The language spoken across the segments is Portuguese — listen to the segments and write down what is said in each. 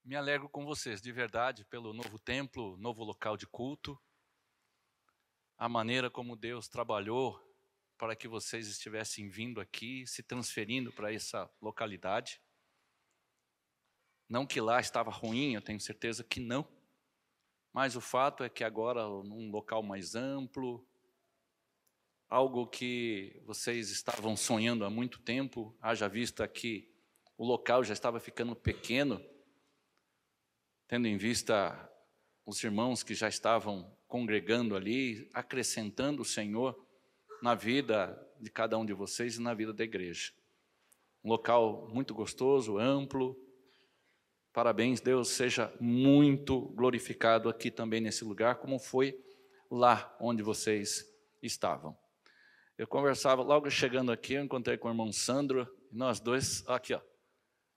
Me alegro com vocês, de verdade, pelo novo templo, novo local de culto, a maneira como Deus trabalhou para que vocês estivessem vindo aqui, se transferindo para essa localidade. Não que lá estava ruim, eu tenho certeza que não, mas o fato é que agora, num local mais amplo, algo que vocês estavam sonhando há muito tempo, haja vista que o local já estava ficando pequeno, tendo em vista os irmãos que já estavam congregando ali, acrescentando o Senhor na vida de cada um de vocês e na vida da igreja. Um local muito gostoso, amplo. Parabéns, Deus seja muito glorificado aqui também nesse lugar, como foi lá onde vocês estavam. Eu conversava, logo chegando aqui, eu encontrei com o irmão Sandro, e nós dois, aqui ó,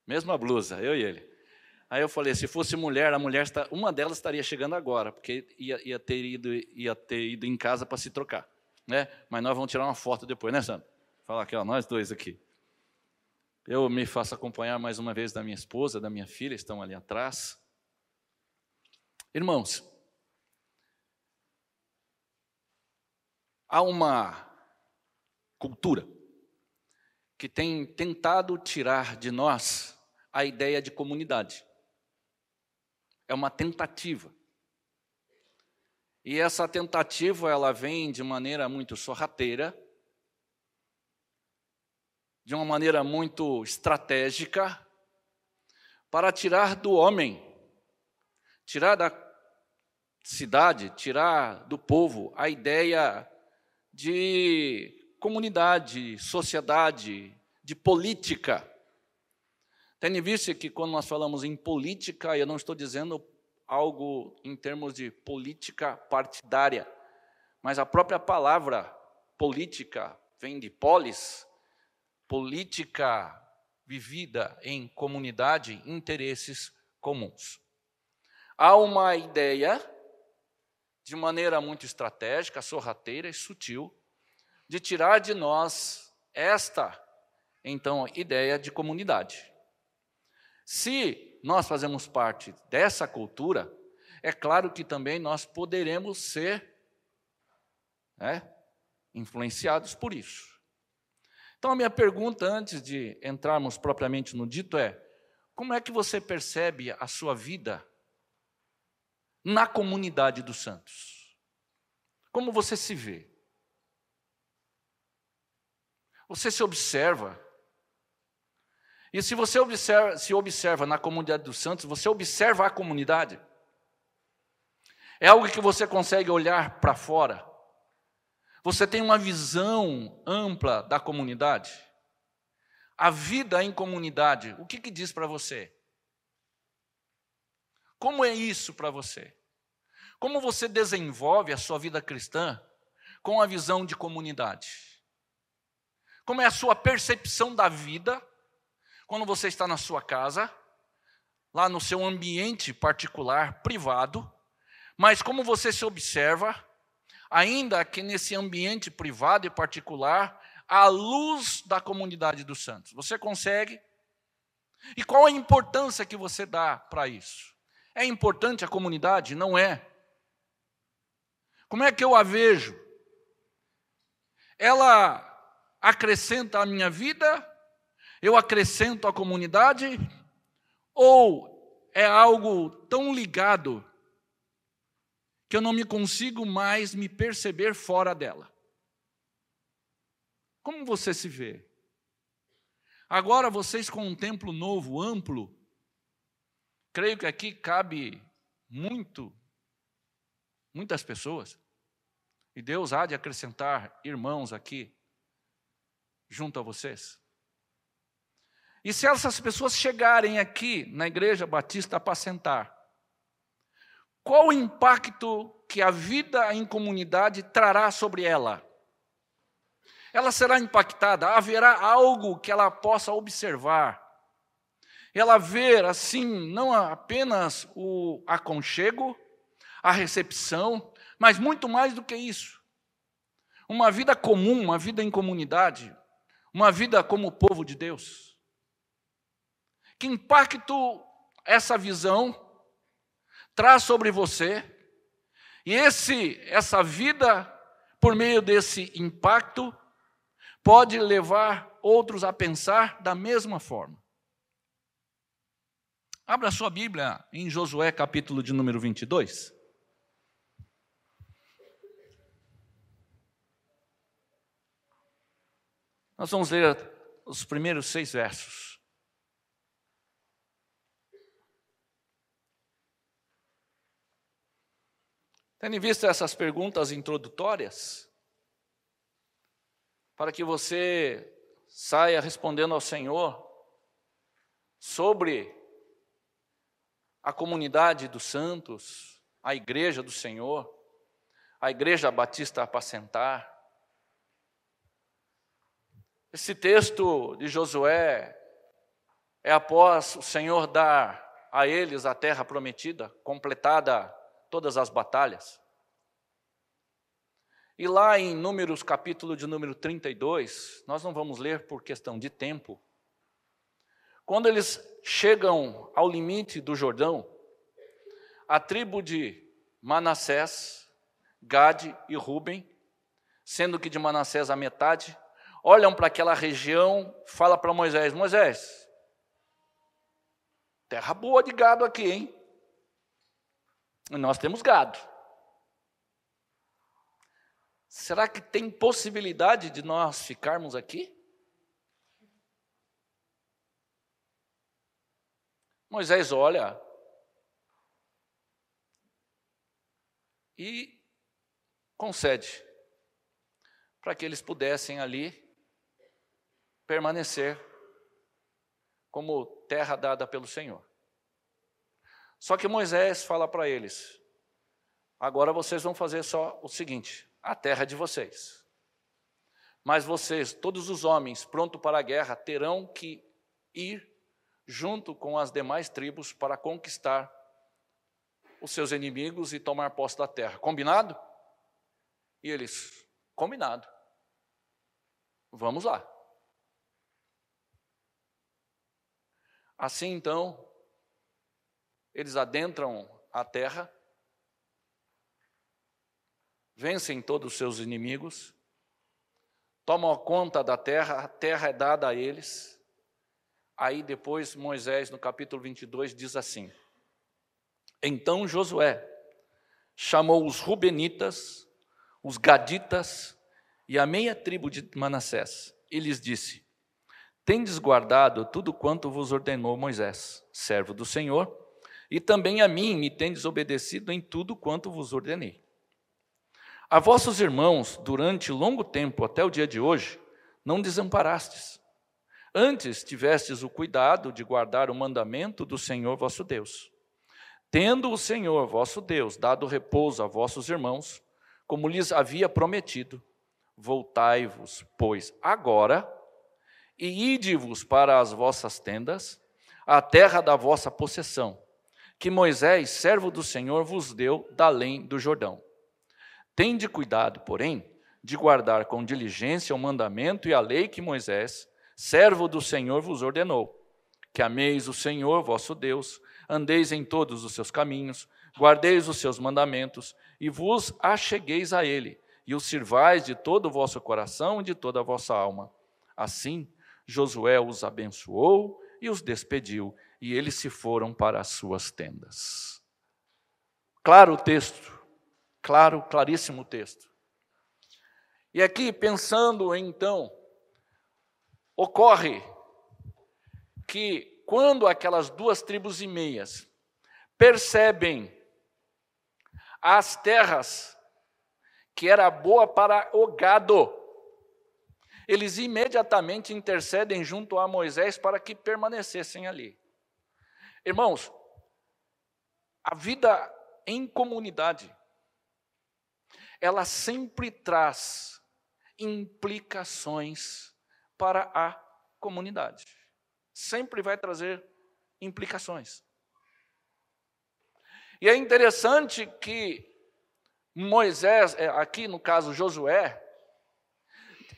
mesma blusa, eu e ele. Aí eu falei, se fosse mulher, uma delas estaria chegando agora, porque ia ter ido em casa para se trocar, né? Mas nós vamos tirar uma foto depois, né, Sandro? Fala aqui, ó, nós dois aqui. Eu me faço acompanhar mais uma vez da minha esposa, da minha filha, estão ali atrás. Irmãos, há uma cultura que tem tentado tirar de nós a ideia de comunidade. É uma tentativa. E essa tentativa, ela vem de maneira muito sorrateira, de uma maneira muito estratégica, para tirar do homem, tirar da cidade, tirar do povo a ideia de comunidade, sociedade, de política. Tendo visto que quando nós falamos em política, eu não estou dizendo algo em termos de política partidária, mas a própria palavra política vem de polis, política vivida em comunidade, interesses comuns. Há uma ideia, de maneira muito estratégica, sorrateira e sutil, de tirar de nós esta, então, ideia de comunidade. Se nós fazemos parte dessa cultura, é claro que também nós poderemos ser influenciados por isso. Então, a minha pergunta, antes de entrarmos propriamente no dito, é: como é que você percebe a sua vida na comunidade dos santos? Como você se vê? Você se observa? E se você se observa na comunidade dos santos, você observa a comunidade? É algo que você consegue olhar para fora? Você tem uma visão ampla da comunidade? A vida em comunidade, o que diz para você? Como é isso para você? Como você desenvolve a sua vida cristã com a visão de comunidade? Como é a sua percepção da vida quando você está na sua casa, lá no seu ambiente particular, privado, mas como você se observa, ainda que nesse ambiente privado e particular, à luz da comunidade dos santos? Você consegue? E qual a importância que você dá para isso? É importante a comunidade? Não é. Como é que eu a vejo? Ela acrescenta à minha vida? Eu acrescento à comunidade? Ou é algo tão ligado que eu não me consigo mais me perceber fora dela? Como você se vê? Agora vocês com um templo novo, amplo, creio que aqui cabe muitas pessoas, e Deus há de acrescentar irmãos aqui, junto a vocês. E se essas pessoas chegarem aqui na Igreja Batista Apacentar, qual o impacto que a vida em comunidade trará sobre ela? Ela será impactada, haverá algo que ela possa observar. Ela ver, assim, não apenas o aconchego, a recepção, mas muito mais do que isso. Uma vida comum, uma vida em comunidade, uma vida como povo de Deus. Que impacto essa visão, traz sobre você, e essa vida, por meio desse impacto, pode levar outros a pensar da mesma forma. Abra sua Bíblia em Josué, capítulo de número 22. Nós vamos ler os primeiros 6 versos. Tendo em vista essas perguntas introdutórias, para que você saia respondendo ao Senhor sobre a comunidade dos santos, a igreja do Senhor, a igreja batista apacentar. Esse texto de Josué é após o Senhor dar a eles a terra prometida, completada todas as batalhas. E lá em Números, capítulo de número 32, nós não vamos ler por questão de tempo. Quando eles chegam ao limite do Jordão, a tribo de Manassés, Gade e Ruben, sendo que de Manassés a metade, olham para aquela região, fala para Moisés, Moisés, terra boa de gado aqui, hein? E nós temos gado. Será que tem possibilidade de nós ficarmos aqui? Moisés olha e concede para que eles pudessem ali permanecer como terra dada pelo Senhor. Só que Moisés fala para eles, agora vocês vão fazer só o seguinte, a terra é de vocês. Mas vocês, todos os homens prontos para a guerra, terão que ir junto com as demais tribos para conquistar os seus inimigos e tomar posse da terra. Combinado? E eles, combinado. Vamos lá. Assim, então, eles adentram a terra, vencem todos os seus inimigos, tomam conta da terra, a terra é dada a eles. Aí depois Moisés, no capítulo 22, diz assim, então Josué chamou os Rubenitas, os Gaditas e a meia tribo de Manassés, e lhes disse, tendes guardado tudo quanto vos ordenou Moisés, servo do Senhor, e também a mim me tendes obedecido em tudo quanto vos ordenei. A vossos irmãos, durante longo tempo, até o dia de hoje, não desamparastes. Antes tivestes o cuidado de guardar o mandamento do Senhor vosso Deus. Tendo o Senhor vosso Deus dado repouso a vossos irmãos, como lhes havia prometido, voltai-vos, pois, agora, e ide-vos para as vossas tendas, a terra da vossa possessão, que Moisés, servo do Senhor, vos deu da além do Jordão. Tende cuidado, porém, de guardar com diligência o mandamento e a lei que Moisés, servo do Senhor, vos ordenou. Que ameis o Senhor, vosso Deus, andeis em todos os seus caminhos, guardeis os seus mandamentos e vos achegueis a ele, e o sirvais de todo o vosso coração e de toda a vossa alma. Assim, Josué os abençoou e os despediu, e eles se foram para as suas tendas. Claro o texto. Claro, claríssimo texto. E aqui, pensando então, ocorre que quando aquelas 2 tribos e meias percebem as terras que era boa para o gado, eles imediatamente intercedem junto a Moisés para que permanecessem ali. Irmãos, a vida em comunidade, ela sempre traz implicações para a comunidade. Sempre vai trazer implicações. E é interessante que Moisés, aqui no caso Josué,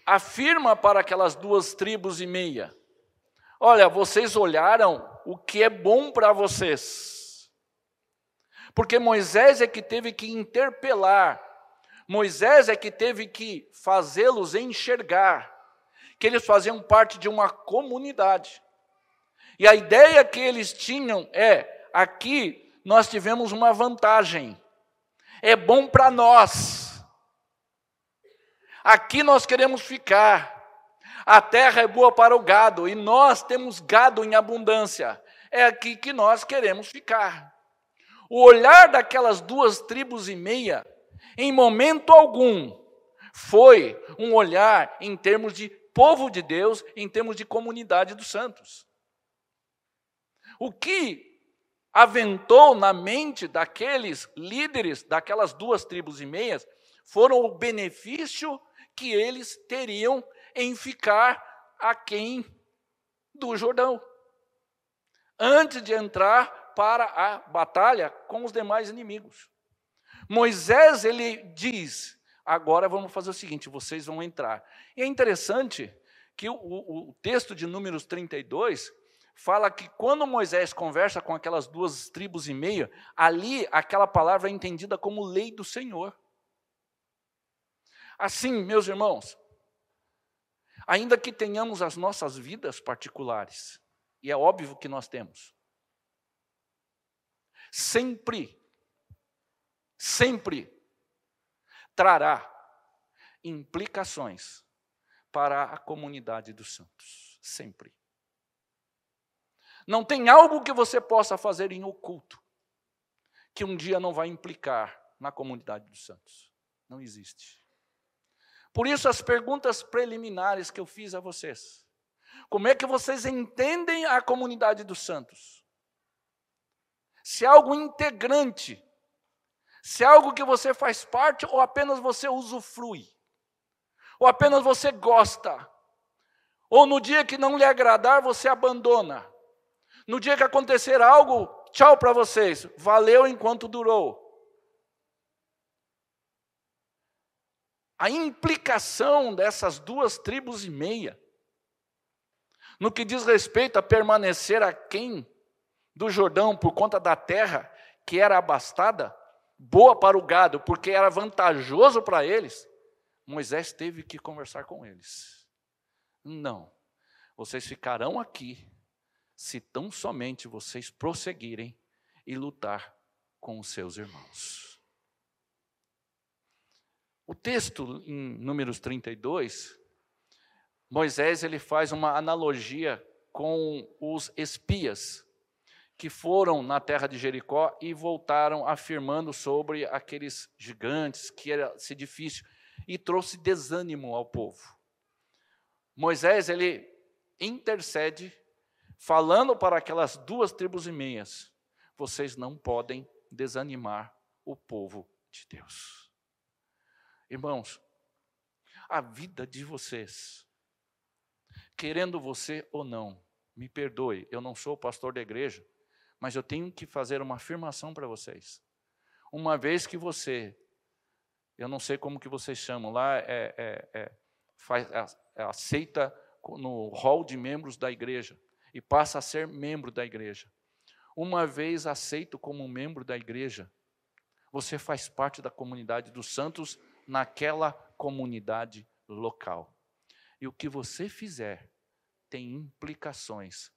afirma para aquelas 2 tribos e meia, olha, vocês olharam o que é bom para vocês. Porque Moisés é que teve que interpelar, Moisés é que teve que fazê-los enxergar que eles faziam parte de uma comunidade. E a ideia que eles tinham é, aqui nós tivemos uma vantagem, é bom para nós, aqui nós queremos ficar, a terra é boa para o gado, e nós temos gado em abundância, é aqui que nós queremos ficar. O olhar daquelas 2,5 tribos, em momento algum, foi um olhar em termos de povo de Deus, em termos de comunidade dos santos. O que aventou na mente daqueles líderes, daquelas 2,5 tribos, foram o benefício que eles teriam em ficar aquém do Jordão, antes de entrar para a batalha com os demais inimigos. Moisés, ele diz, agora vamos fazer o seguinte, vocês vão entrar. E é interessante que o texto de Números 32 fala que quando Moisés conversa com aquelas 2,5 tribos, ali aquela palavra é entendida como lei do Senhor. Assim, meus irmãos, ainda que tenhamos as nossas vidas particulares, e é óbvio que nós temos, sempre trará implicações para a comunidade dos santos, sempre. Não tem algo que você possa fazer em oculto que um dia não vai implicar na comunidade dos santos. Não existe. Por isso as perguntas preliminares que eu fiz a vocês. Como é que vocês entendem a comunidade dos santos? Se é algo integrante, se é algo que você faz parte ou apenas você usufrui, ou apenas você gosta, ou no dia que não lhe agradar você abandona. No dia que acontecer algo, tchau para vocês, valeu enquanto durou. A implicação dessas 2,5 tribos, no que diz respeito a permanecer aquém do Jordão por conta da terra que era abastada, boa para o gado, porque era vantajoso para eles, Moisés teve que conversar com eles. Não, vocês ficarão aqui se tão somente vocês prosseguirem e lutar com os seus irmãos. O texto em Números 32, Moisés ele faz uma analogia com os espias que foram na terra de Jericó e voltaram afirmando sobre aqueles gigantes, que era esse edifício, e trouxe desânimo ao povo. Moisés ele intercede, falando para aquelas 2,5 tribos, vocês não podem desanimar o povo de Deus. Irmãos, a vida de vocês, querendo você ou não, me perdoe, eu não sou pastor da igreja, mas eu tenho que fazer uma afirmação para vocês. Uma vez que você, eu não sei como que vocês chamam, lá aceita no hall de membros da igreja, e passa a ser membro da igreja. Uma vez aceito como membro da igreja, você faz parte da comunidade dos santos naquela comunidade local. E o que você fizer tem implicações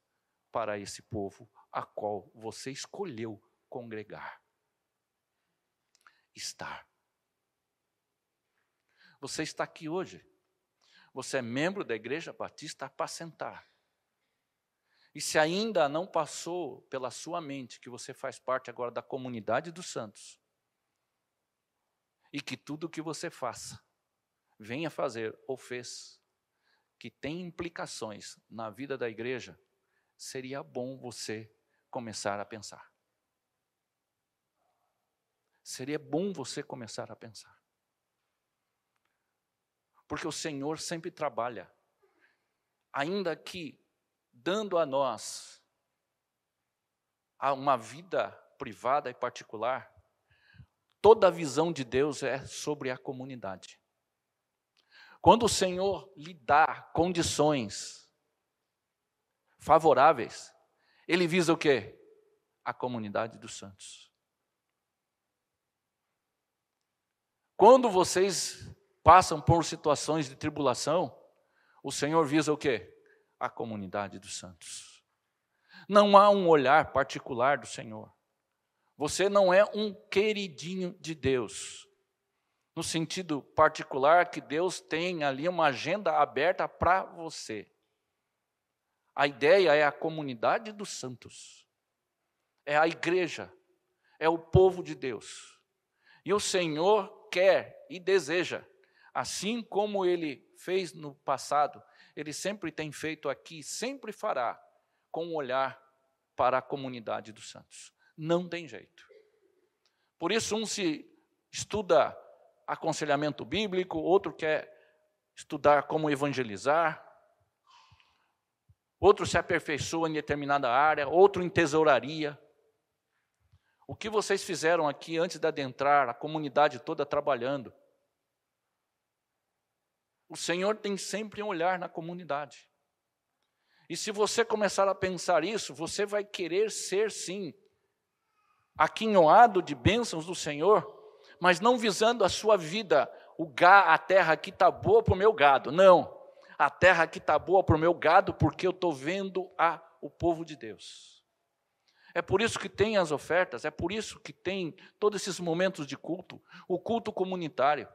para esse povo a qual você escolheu congregar. Estar. Você está aqui hoje. Você é membro da Igreja Batista Apacentar. E se ainda não passou pela sua mente que você faz parte agora da comunidade dos santos, e que tudo o que você faça, venha fazer ou fez, que tem implicações na vida da igreja, seria bom você começar a pensar. Seria bom você começar a pensar. Porque o Senhor sempre trabalha, ainda que dando a nós uma vida privada e particular, toda a visão de Deus é sobre a comunidade. Quando o Senhor lhe dá condições favoráveis, Ele visa o quê? A comunidade dos santos. Quando vocês passam por situações de tribulação, o Senhor visa o quê? A comunidade dos santos. Não há um olhar particular do Senhor. Você não é um queridinho de Deus, no sentido particular que Deus tem ali uma agenda aberta para você. A ideia é a comunidade dos santos, é a igreja, é o povo de Deus. E o Senhor quer e deseja, assim como Ele fez no passado, Ele sempre tem feito aqui, sempre fará, com um olhar para a comunidade dos santos. Não tem jeito. Por isso, um se estuda aconselhamento bíblico, outro quer estudar como evangelizar, outro se aperfeiçoa em determinada área, outro em tesouraria. O que vocês fizeram aqui antes de adentrar, a comunidade toda trabalhando? O Senhor tem sempre um olhar na comunidade. E se você começar a pensar isso, você vai querer ser, sim, aquinhoado de bênçãos do Senhor, mas não visando a sua vida, a terra aqui está boa para o meu gado. Não, a terra aqui está boa para o meu gado, porque eu estou vendo o povo de Deus. É por isso que tem as ofertas, é por isso que tem todos esses momentos de culto, o culto comunitário.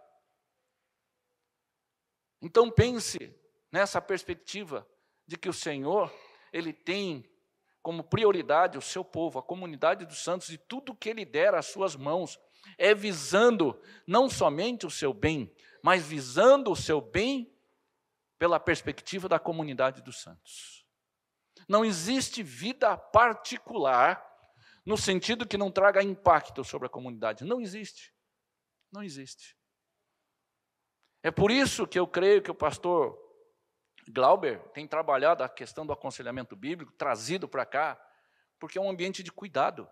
Então pense nessa perspectiva de que o Senhor, Ele tem como prioridade o seu povo, a comunidade dos santos, e tudo que Ele der às suas mãos é visando não somente o seu bem, mas visando o seu bem pela perspectiva da comunidade dos santos. Não existe vida particular no sentido que não traga impacto sobre a comunidade. Não existe. Não existe. É por isso que eu creio que o pastor Glauber tem trabalhado a questão do aconselhamento bíblico, trazido para cá, porque é um ambiente de cuidado.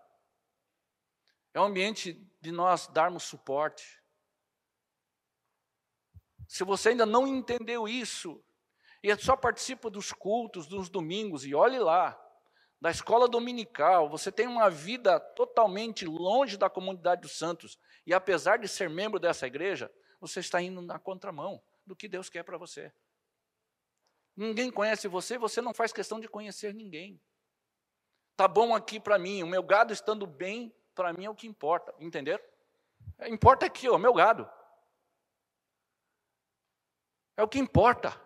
É um ambiente de nós darmos suporte. Se você ainda não entendeu isso, e só participa dos cultos, dos domingos, e olhe lá, da escola dominical, você tem uma vida totalmente longe da comunidade dos santos, e apesar de ser membro dessa igreja, você está indo na contramão do que Deus quer para você. Ninguém conhece você, você não faz questão de conhecer ninguém. Está bom aqui para mim, o meu gado estando bem, para mim é o que importa, entenderam? Importa aqui, o meu gado. É o que importa.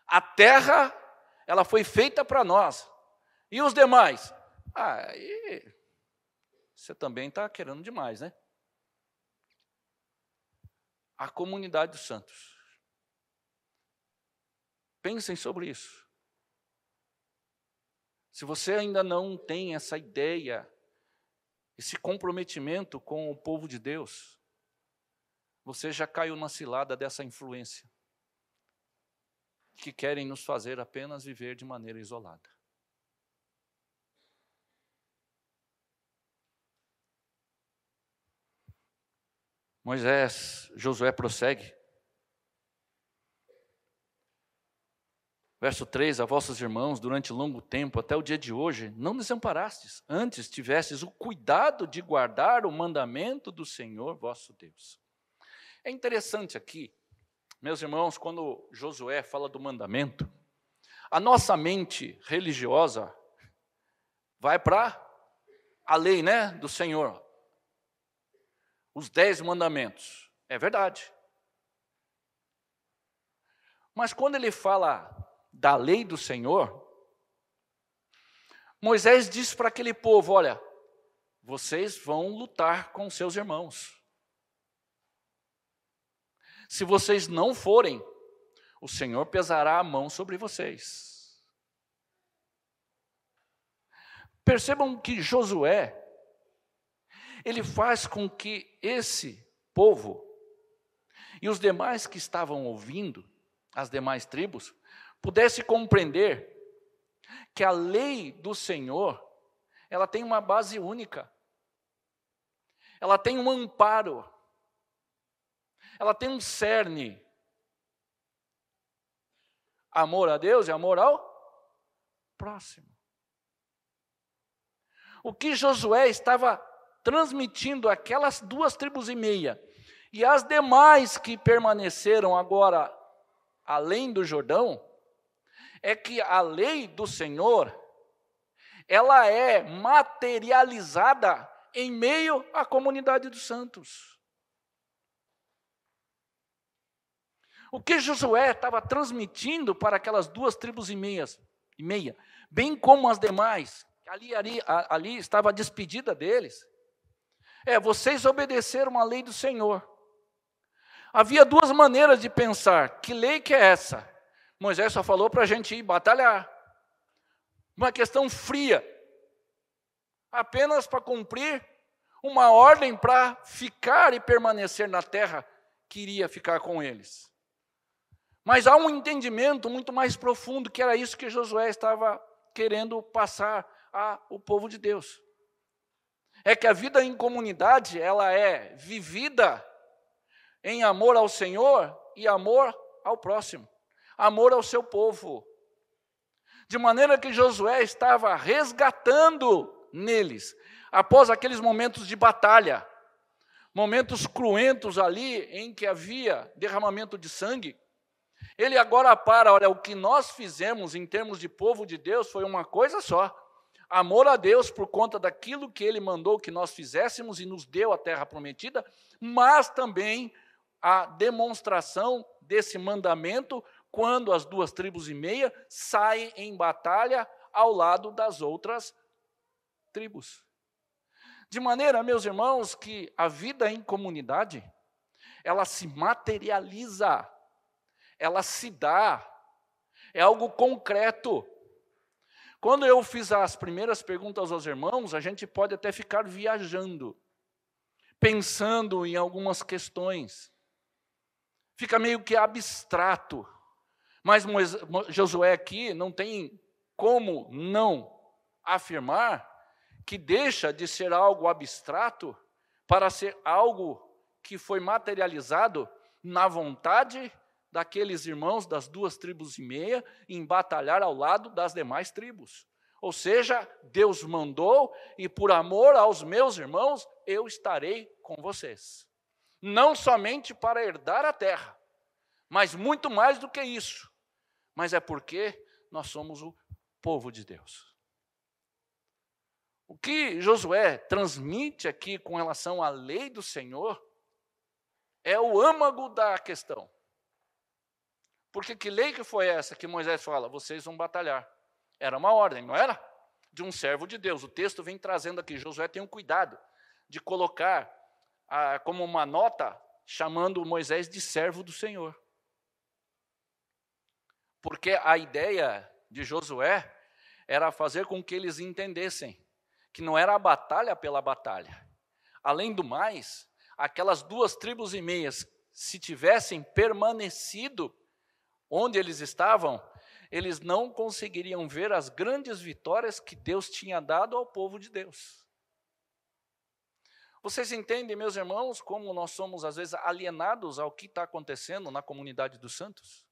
A terra, ela foi feita para nós. E os demais? Aí você também está querendo demais, né? A comunidade dos santos. Pensem sobre isso. Se você ainda não tem essa ideia, esse comprometimento com o povo de Deus, você já caiu na cilada dessa influência, que querem nos fazer apenas viver de maneira isolada. Josué prossegue. Verso 3, a vossos irmãos, durante longo tempo, até o dia de hoje, não desamparastes, antes tivestes o cuidado de guardar o mandamento do Senhor vosso Deus. É interessante aqui, meus irmãos, quando Josué fala do mandamento, a nossa mente religiosa vai para a lei, né, do Senhor. Os 10 mandamentos. É verdade. Mas quando ele fala da lei do Senhor, Moisés diz para aquele povo, olha, vocês vão lutar com seus irmãos. Se vocês não forem, o Senhor pesará a mão sobre vocês. Percebam que Josué, ele faz com que esse povo e os demais que estavam ouvindo, as demais tribos, pudesse compreender que a lei do Senhor, ela tem uma base única. Ela tem um amparo. Ela tem um cerne. Amor a Deus e amor ao próximo. O que Josué estava transmitindo àquelas 2,5 tribos e as demais que permaneceram agora além do Jordão, é que a lei do Senhor, ela é materializada em meio à comunidade dos santos. O que Josué estava transmitindo para aquelas 2,5 tribos, bem como as demais, ali estava a despedida deles, vocês obedeceram a lei do Senhor. Havia duas maneiras de pensar. Que lei que é essa? Moisés só falou para a gente ir batalhar. Uma questão fria. Apenas para cumprir uma ordem para ficar e permanecer na terra que iria ficar com eles. Mas há um entendimento muito mais profundo, que era isso que Josué estava querendo passar ao povo de Deus. É que a vida em comunidade, ela é vivida em amor ao Senhor e amor ao próximo, amor ao seu povo. De maneira que Josué estava resgatando neles, após aqueles momentos de batalha, momentos cruentos ali, em que havia derramamento de sangue, ele agora olha, o que nós fizemos em termos de povo de Deus foi uma coisa só: amor a Deus por conta daquilo que Ele mandou que nós fizéssemos e nos deu a terra prometida, mas também a demonstração desse mandamento quando as 2,5 tribos saem em batalha ao lado das outras tribos. De maneira, meus irmãos, que a vida em comunidade, ela se materializa, ela se dá, é algo concreto. Quando eu fiz as primeiras perguntas aos irmãos, a gente pode até ficar viajando, pensando em algumas questões. Fica meio que abstrato. Mas Josué aqui não tem como não afirmar que deixa de ser algo abstrato para ser algo que foi materializado na vontade daqueles irmãos das 2,5 tribos em batalhar ao lado das demais tribos. Ou seja, Deus mandou, e por amor aos meus irmãos, eu estarei com vocês. Não somente para herdar a terra, mas muito mais do que isso. Mas é porque nós somos o povo de Deus. O que Josué transmite aqui com relação à lei do Senhor é o âmago da questão. Porque que lei que foi essa que Moisés fala? Vocês vão batalhar. Era uma ordem, não era? De um servo de Deus. O texto vem trazendo aqui. Josué tem um cuidado de colocar como uma nota, chamando Moisés de servo do Senhor. Porque a ideia de Josué era fazer com que eles entendessem que não era a batalha pela batalha. Além do mais, aquelas 2,5 tribos, se tivessem permanecido onde eles estavam, eles não conseguiriam ver as grandes vitórias que Deus tinha dado ao povo de Deus. Vocês entendem, meus irmãos, como nós somos, às vezes, alienados ao que está acontecendo na comunidade dos santos?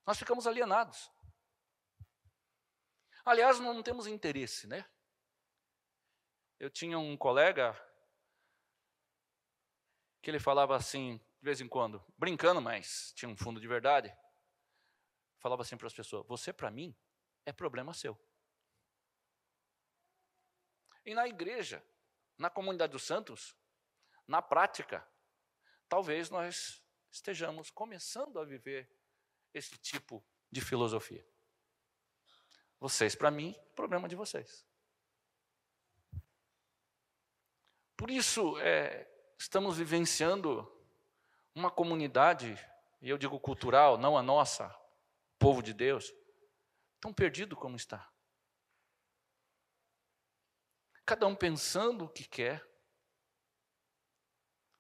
Nós ficamos alienados. Aliás, nós não temos interesse, né? Eu tinha um colega que ele falava assim, de vez em quando, brincando, mas tinha um fundo de verdade. Falava assim para as pessoas: você, para mim, é problema seu. E na igreja, na comunidade dos santos, na prática, talvez nós estejamos começando a viver esse tipo de filosofia. Vocês, para mim, problema de vocês. Por isso, estamos vivenciando uma comunidade, e eu digo cultural, não a nossa, povo de Deus, tão perdido como está. Cada um pensando o que quer,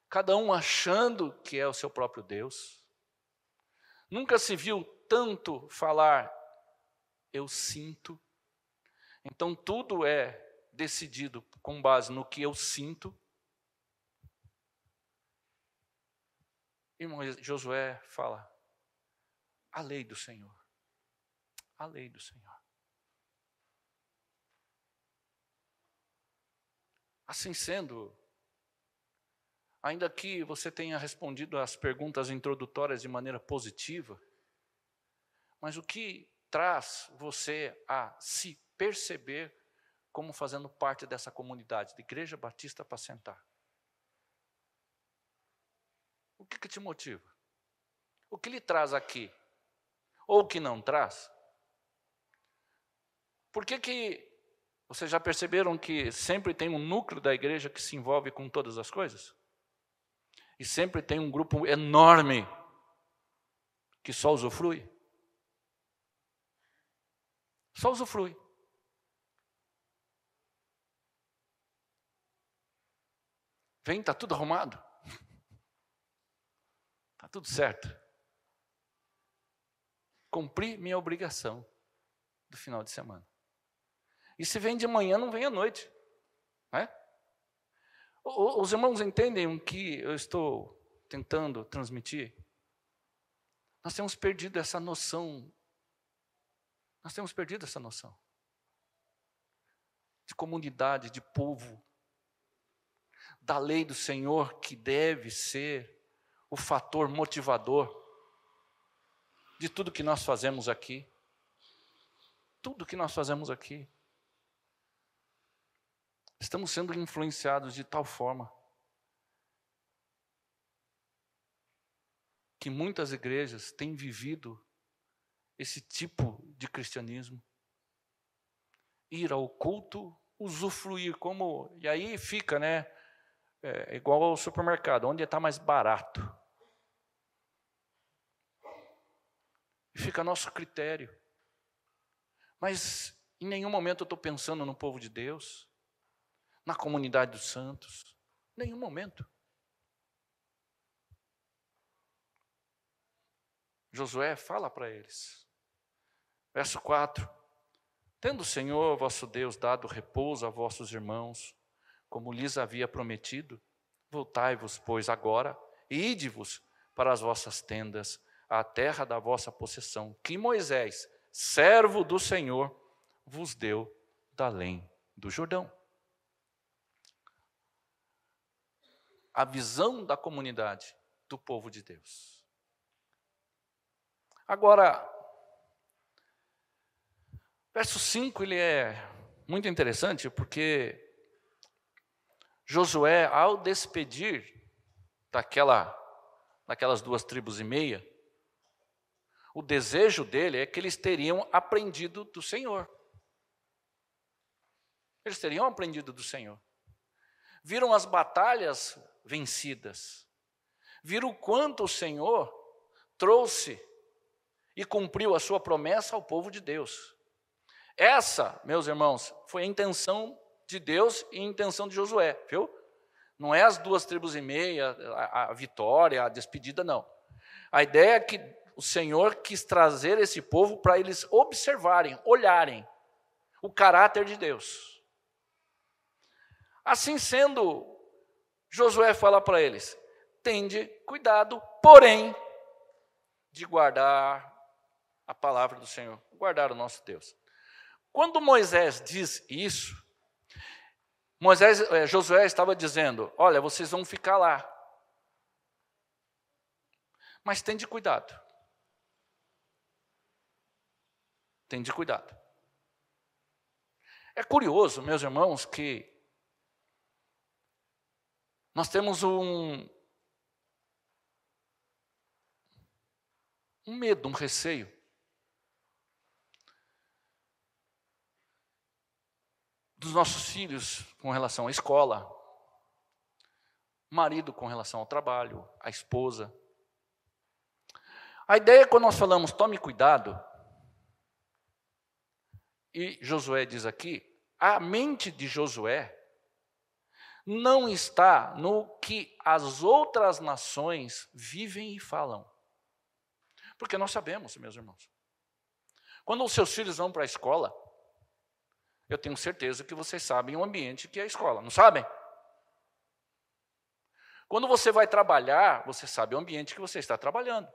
cada um achando que é o seu próprio Deus. Nunca se viu tanto falar, eu sinto. Então tudo é decidido com base no que eu sinto. E Josué fala, a lei do Senhor. A lei do Senhor. Assim sendo, ainda que você tenha respondido às perguntas introdutórias de maneira positiva, mas o que traz você a se perceber como fazendo parte dessa comunidade de Igreja Batista Apacentar? O que te motiva? O que lhe traz aqui? Ou o que não traz? Por que vocês já perceberam que sempre tem um núcleo da igreja que se envolve com todas as coisas? E sempre tem um grupo enorme que só usufrui? Só usufrui. Vem, está tudo arrumado. Está tudo certo. Cumpri minha obrigação do final de semana. E se vem de manhã, não vem à noite. Né? Os irmãos entendem o que eu estou tentando transmitir? Nós temos perdido essa noção. Nós temos perdido essa noção de comunidade, de povo, da lei do Senhor, que deve ser o fator motivador de tudo que nós fazemos aqui. Tudo que nós fazemos aqui. Estamos sendo influenciados de tal forma que muitas igrejas têm vivido esse tipo de cristianismo. Ir ao culto, usufruir, e aí fica, né? É igual ao supermercado, onde está mais barato. E fica a nosso critério. Mas em nenhum momento eu estou pensando no povo de Deus, na comunidade dos santos. Nenhum momento. Josué fala para eles. Verso 4. Tendo o Senhor, vosso Deus, dado repouso a vossos irmãos, como lhes havia prometido, voltai-vos, pois, agora, e ide-vos para as vossas tendas, à terra da vossa possessão, que Moisés, servo do Senhor, vos deu da além do Jordão. A visão da comunidade do povo de Deus. Agora, verso 5, ele é muito interessante, porque Josué, ao despedir daquelas 2,5 tribos, o desejo dele é que eles teriam aprendido do Senhor. Eles teriam aprendido do Senhor. Viram as batalhas vencidas. Viram o quanto o Senhor trouxe e cumpriu a sua promessa ao povo de Deus. Essa, meus irmãos, foi a intenção de Deus e a intenção de Josué, viu? Não é as 2,5 tribos, a vitória, a despedida, não. A ideia é que o Senhor quis trazer esse povo para eles observarem, olharem o caráter de Deus. Assim sendo, Josué fala para eles: tende cuidado, porém, de guardar a palavra do Senhor, guardar o nosso Deus. Quando Moisés diz isso, Josué estava dizendo: olha, vocês vão ficar lá, mas tende cuidado. Tende cuidado. É curioso, meus irmãos, que nós temos um medo, um receio dos nossos filhos com relação à escola, marido com relação ao trabalho, a esposa. A ideia é, quando nós falamos tome cuidado, e Josué diz aqui, a mente de Josué não está no que as outras nações vivem e falam. Porque nós sabemos, meus irmãos, quando os seus filhos vão para a escola, eu tenho certeza que vocês sabem o ambiente que é a escola, não sabem? Quando você vai trabalhar, você sabe o ambiente que você está trabalhando.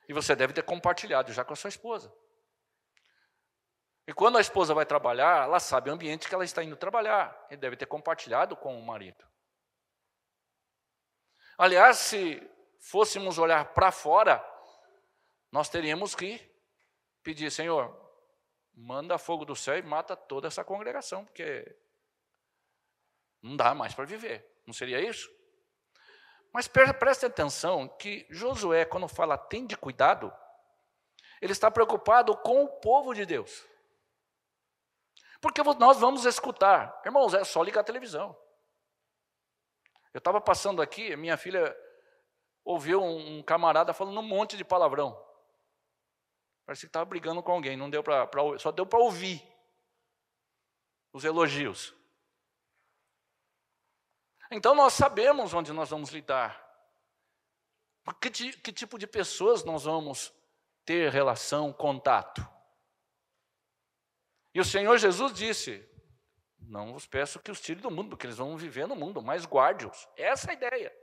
E você deve ter compartilhado já com a sua esposa. E quando a esposa vai trabalhar, ela sabe o ambiente que ela está indo trabalhar. Ele deve ter compartilhado com o marido. Aliás, se fôssemos olhar para fora, nós teríamos que pedir, Senhor, manda fogo do céu e mata toda essa congregação, porque não dá mais para viver. Não seria isso? Mas preste atenção que Josué, quando fala tende cuidado, ele está preocupado com o povo de Deus. Porque nós vamos escutar. Irmãos, é só ligar a televisão. Eu estava passando aqui, minha filha ouviu um camarada falando um monte de palavrão. Parecia que estava brigando com alguém, não deu só deu para ouvir os elogios. Então nós sabemos onde nós vamos lidar. Que tipo de pessoas nós vamos ter relação, contato. E o Senhor Jesus disse, não vos peço que os tire do mundo, porque eles vão viver no mundo, mas guarde-os. Essa é a ideia.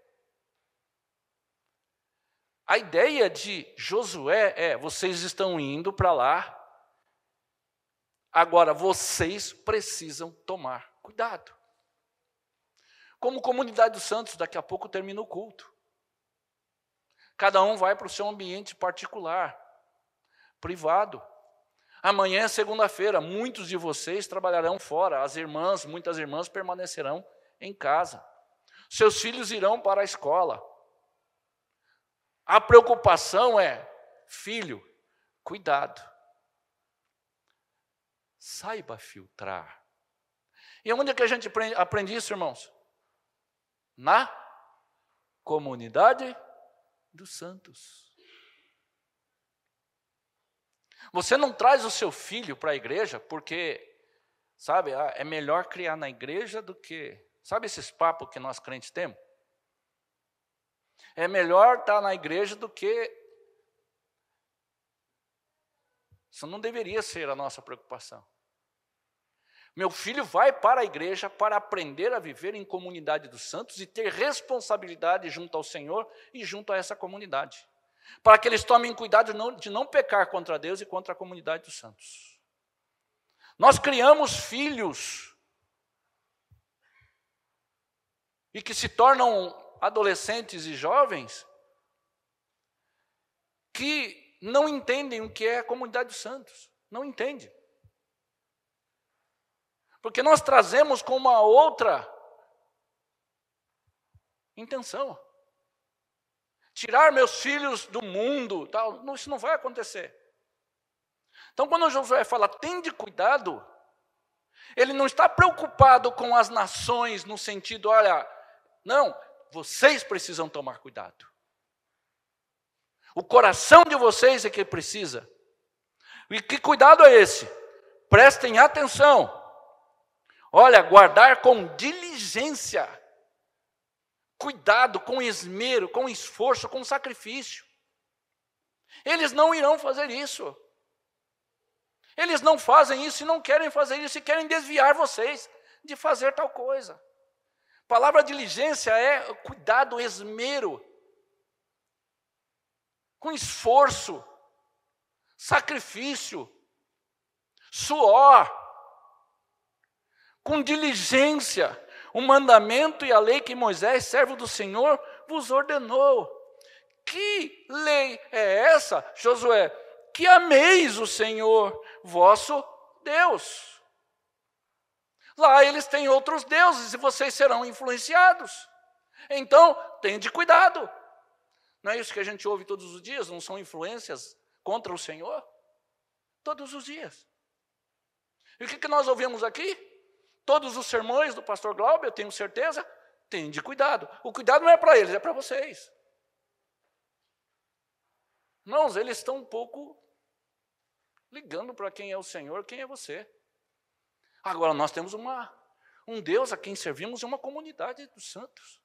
A ideia de Josué é, vocês estão indo para lá, agora vocês precisam tomar cuidado. Como comunidade dos santos, daqui a pouco termina o culto. Cada um vai para o seu ambiente particular, privado. Amanhã é segunda-feira, muitos de vocês trabalharão fora, muitas irmãs permanecerão em casa. Seus filhos irão para a escola. A preocupação é, filho, cuidado. Saiba filtrar. E onde é que a gente aprende isso, irmãos? Na comunidade dos santos. Você não traz o seu filho para a igreja porque, sabe, é melhor criar na igreja do que... Sabe esses papos que nós crentes temos? É melhor estar na igreja do que... Isso não deveria ser a nossa preocupação. Meu filho vai para a igreja para aprender a viver em comunidade dos santos e ter responsabilidade junto ao Senhor e junto a essa comunidade. Para que eles tomem cuidado de não pecar contra Deus e contra a comunidade dos santos. Nós criamos filhos e que se tornam adolescentes e jovens que não entendem o que é a comunidade dos santos. Não entendem. Porque nós trazemos com uma outra intenção. Tirar meus filhos do mundo, tal, isso não vai acontecer. Então, quando Josué fala, tende cuidado, ele não está preocupado com as nações no sentido, olha, não, vocês precisam tomar cuidado. O coração de vocês é que precisa. E que cuidado é esse? Prestem atenção. Olha, guardar com diligência. Cuidado, com esmero, com esforço, com sacrifício. Eles não irão fazer isso. Eles não fazem isso e não querem fazer isso e querem desviar vocês de fazer tal coisa. A palavra diligência é cuidado, esmero, com esforço, sacrifício, suor, com diligência. O mandamento e a lei que Moisés, servo do Senhor, vos ordenou. Que lei é essa, Josué? Que ameis o Senhor, vosso Deus. Lá eles têm outros deuses e vocês serão influenciados. Então, tende cuidado. Não é isso que a gente ouve todos os dias? Não são influências contra o Senhor? Todos os dias. E o que nós ouvimos aqui? Todos os sermões do pastor Glauber, eu tenho certeza, tende cuidado. O cuidado não é para eles, é para vocês. Irmãos, eles estão um pouco ligando para quem é o Senhor, quem é você. Agora, nós temos um Deus a quem servimos e uma comunidade dos santos.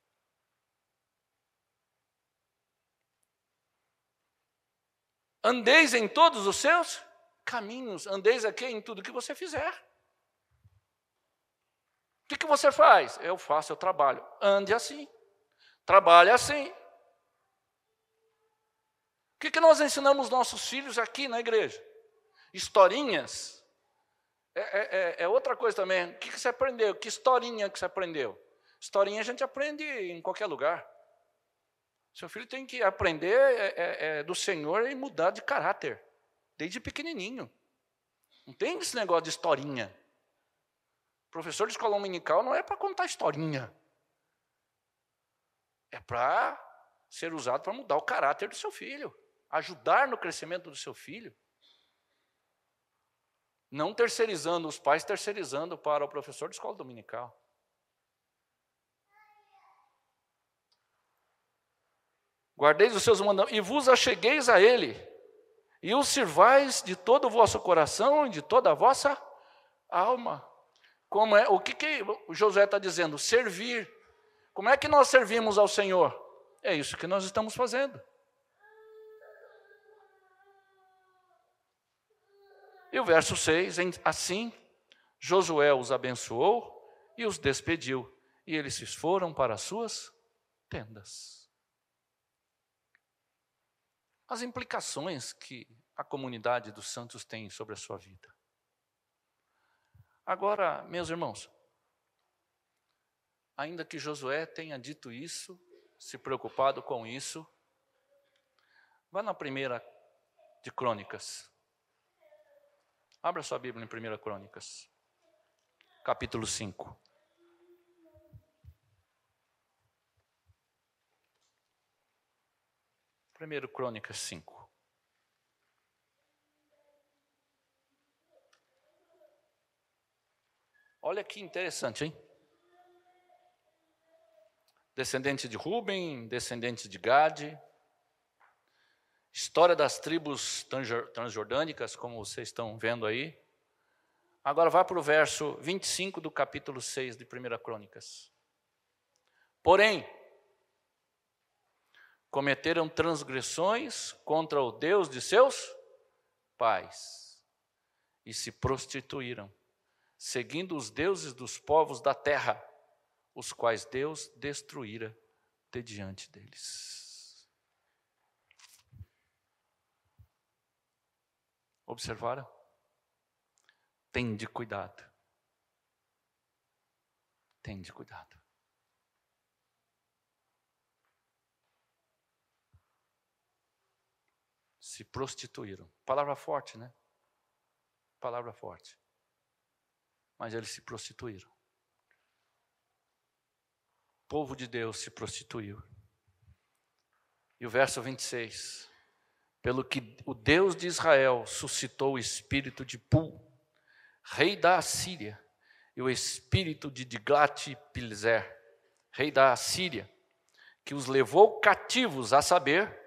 Andeis em todos os seus caminhos. Andeis aqui em tudo que você fizer. O que você faz? Eu faço, eu trabalho. Ande assim. Trabalhe assim. O que nós ensinamos nossos filhos aqui na igreja? Historinhas É outra coisa também. O que você aprendeu? Que historinha que você aprendeu? Historinha a gente aprende em qualquer lugar. Seu filho tem que aprender do Senhor e mudar de caráter, desde pequenininho. Não tem esse negócio de historinha. Professor de escola dominical não é para contar historinha. É para ser usado para mudar o caráter do seu filho, ajudar no crescimento do seu filho. Não terceirizando, os pais terceirizando para o professor de escola dominical. Guardeis os seus mandamentos e vos achegueis a ele, e o sirvais de todo o vosso coração e de toda a vossa alma. O que Josué está dizendo? Servir. Como é que nós servimos ao Senhor? É isso que nós estamos fazendo. E o verso 6, assim, Josué os abençoou e os despediu, e eles se foram para as suas tendas. As implicações que a comunidade dos santos tem sobre a sua vida. Agora, meus irmãos, ainda que Josué tenha dito isso, se preocupado com isso, vá na primeira de Crônicas. Abra sua Bíblia em 1 Crônicas, capítulo 5. Primeiro Crônicas 5. Olha que interessante, hein? Descendente de Ruben, descendente de Gade, história das tribos transjordânicas, como vocês estão vendo aí. Agora vá para o verso 25 do capítulo 6 de 1 Crônicas. Porém, cometeram transgressões contra o Deus de seus pais e se prostituíram, seguindo os deuses dos povos da terra, os quais Deus destruíra de diante deles. Observaram? Tende cuidado. Tende cuidado. Se prostituíram. Palavra forte, né? Palavra forte. Mas eles se prostituíram. O povo de Deus se prostituiu. E o verso 26. Pelo que o Deus de Israel suscitou o espírito de Pul, rei da Assíria, e o espírito de Tiglat-Pileser, rei da Assíria, que os levou cativos, a saber,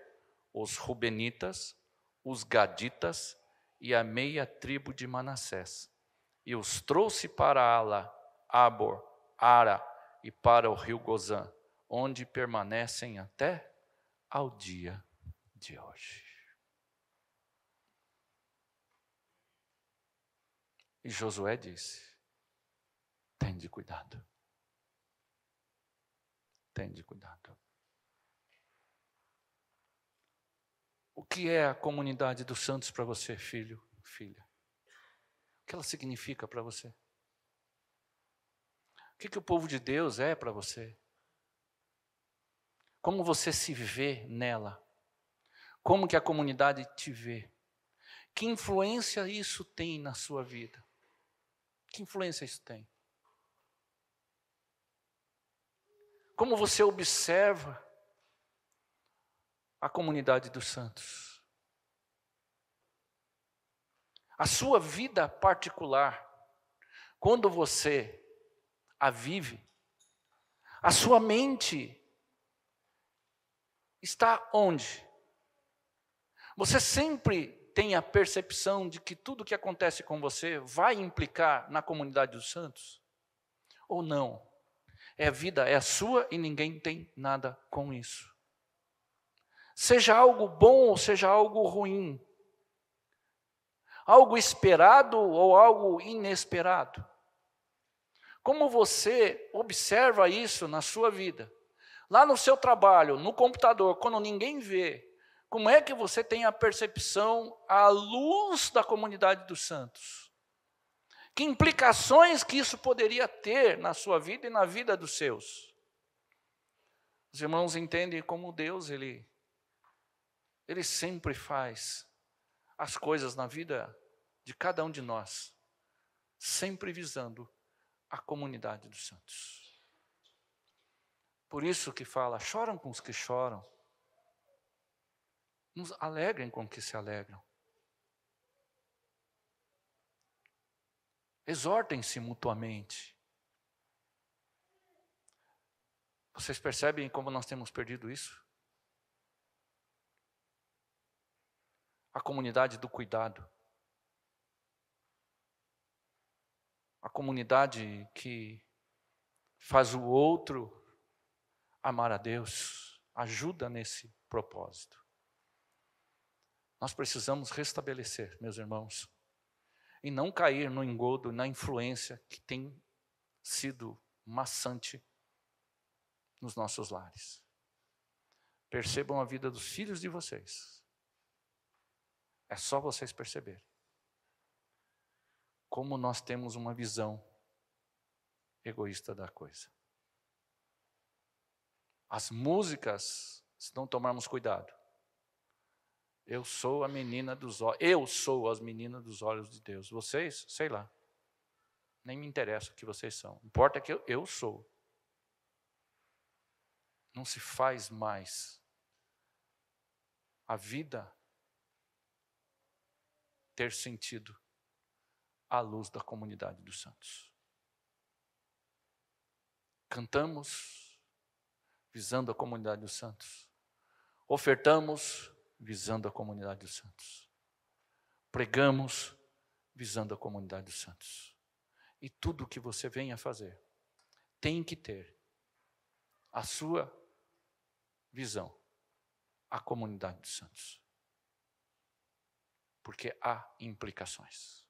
os Rubenitas, os Gaditas e a meia tribo de Manassés, e os trouxe para Ala, Abor, Ara e para o rio Gozã, onde permanecem até ao dia de hoje. E Josué disse: tende cuidado. Tende cuidado. O que é a comunidade dos santos para você, filho, filha? O que ela significa para você? O que o povo de Deus é para você? Como você se vê nela? Como que a comunidade te vê? Que influência isso tem na sua vida? Que influência isso tem? Como você observa a comunidade dos santos? A sua vida particular, quando você a vive, a sua mente está onde? Você sempre tem a percepção de que tudo que acontece com você vai implicar na comunidade dos santos? Ou não? A vida é a sua e ninguém tem nada com isso. Seja algo bom ou seja algo ruim, algo esperado ou algo inesperado. Como você observa isso na sua vida? Lá no seu trabalho, no computador, quando ninguém vê, como é que você tem a percepção à luz da comunidade dos santos? Que implicações que isso poderia ter na sua vida e na vida dos seus? Os irmãos entendem como Deus, Ele sempre faz as coisas na vida de cada um de nós, sempre visando a comunidade dos santos. Por isso que fala, choram com os que choram, nos alegrem com os que se alegram. Exortem-se mutuamente. Vocês percebem como nós temos perdido isso? A comunidade do cuidado. A comunidade que faz o outro amar a Deus, ajuda nesse propósito. Nós precisamos restabelecer, meus irmãos, e não cair no engodo, na influência que tem sido maçante nos nossos lares. Percebam a vida dos filhos de vocês. É só vocês perceberem como nós temos uma visão egoísta da coisa. As músicas, se não tomarmos cuidado, eu sou a menina dos olhos, eu sou as meninas dos olhos de Deus. Vocês, sei lá, nem me interessa o que vocês são. Importa que eu sou. Não se faz mais a vida ter sentido à luz da comunidade dos santos. Cantamos visando a comunidade dos santos. Ofertamos visando a comunidade dos santos. Pregamos visando a comunidade dos santos. E tudo o que você venha fazer tem que ter a sua visão, a comunidade dos santos. Porque há implicações.